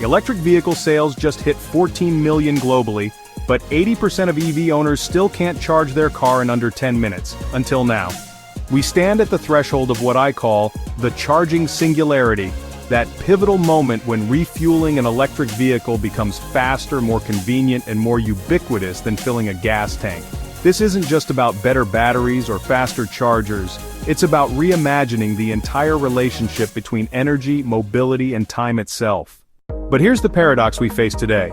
Electric vehicle sales just hit 14 million globally, but 80% of EV owners still can't charge their car in under 10 minutes, until now. We stand at the threshold of what I call the charging singularity, that pivotal moment when refueling an electric vehicle becomes faster, more convenient, and more ubiquitous than filling a gas tank. This isn't just about better batteries or faster chargers, it's about reimagining the entire relationship between energy, mobility, and time itself. But here's the paradox we face today.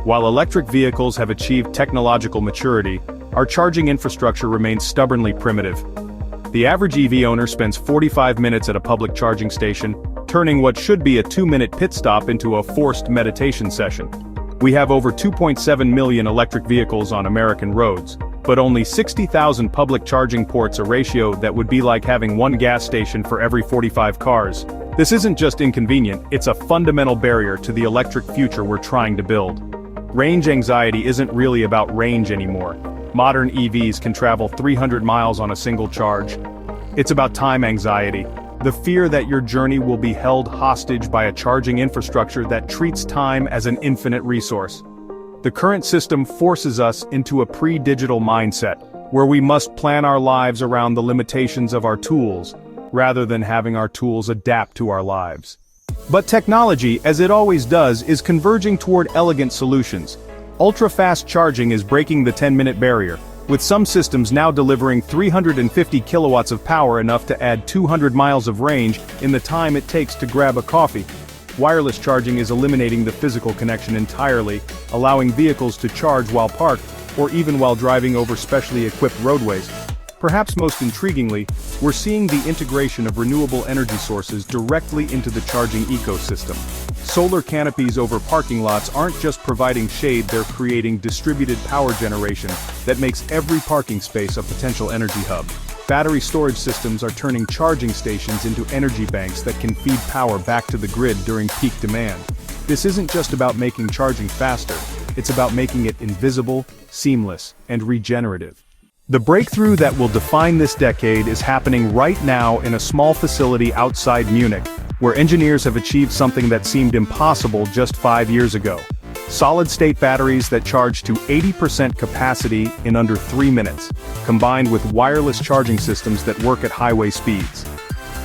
While electric vehicles have achieved technological maturity, our charging infrastructure remains stubbornly primitive. The average EV owner spends 45 minutes at a public charging station, turning what should be a 2-minute pit stop into a forced meditation session. We have over 2.7 million electric vehicles on American roads, but only 60,000 public charging ports, a ratio that would be like having one gas station for every 45 cars. This isn't just inconvenient, it's a fundamental barrier to the electric future we're trying to build. Range anxiety isn't really about range anymore. Modern EVs can travel 300 miles on a single charge. It's about time anxiety, the fear that your journey will be held hostage by a charging infrastructure that treats time as an infinite resource. The current system forces us into a pre-digital mindset, where we must plan our lives around the limitations of our tools, rather than having our tools adapt to our lives. But technology, as it always does, is converging toward elegant solutions. Ultra-fast charging is breaking the 10-minute barrier, with some systems now delivering 350 kilowatts of power, enough to add 200 miles of range in the time it takes to grab a coffee. Wireless charging is eliminating the physical connection entirely, allowing vehicles to charge while parked, or even while driving over specially equipped roadways. Perhaps most intriguingly, we're seeing the integration of renewable energy sources directly into the charging ecosystem. Solar canopies over parking lots aren't just providing shade, they're creating distributed power generation that makes every parking space a potential energy hub. Battery storage systems are turning charging stations into energy banks that can feed power back to the grid during peak demand. This isn't just about making charging faster, it's about making it invisible, seamless, and regenerative. The breakthrough that will define this decade is happening right now in a small facility outside Munich, where engineers have achieved something that seemed impossible just 5 years ago. Solid-state batteries that charge to 80% capacity in under 3 minutes, combined with wireless charging systems that work at highway speeds.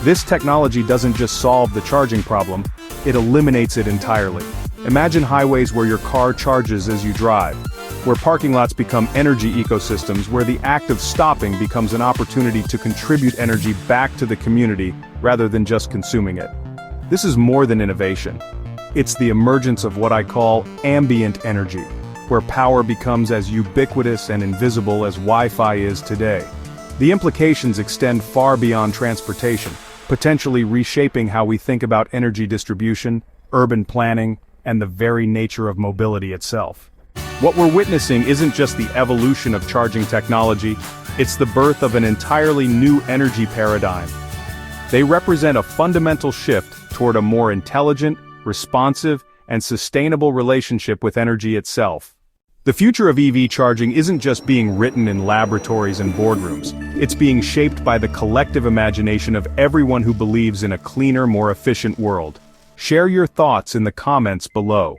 This technology doesn't just solve the charging problem, it eliminates it entirely. Imagine highways where your car charges as you drive, where parking lots become energy ecosystems, where the act of stopping becomes an opportunity to contribute energy back to the community rather than just consuming it. This is more than innovation. It's the emergence of what I call ambient energy, where power becomes as ubiquitous and invisible as Wi-Fi is today. The implications extend far beyond transportation, potentially reshaping how we think about energy distribution, urban planning, and the very nature of mobility itself. What we're witnessing isn't just the evolution of charging technology, it's the birth of an entirely new energy paradigm. They represent a fundamental shift toward a more intelligent, responsive, and sustainable relationship with energy itself. The future of EV charging isn't just being written in laboratories and boardrooms, it's being shaped by the collective imagination of everyone who believes in a cleaner, more efficient world. Share your thoughts in the comments below.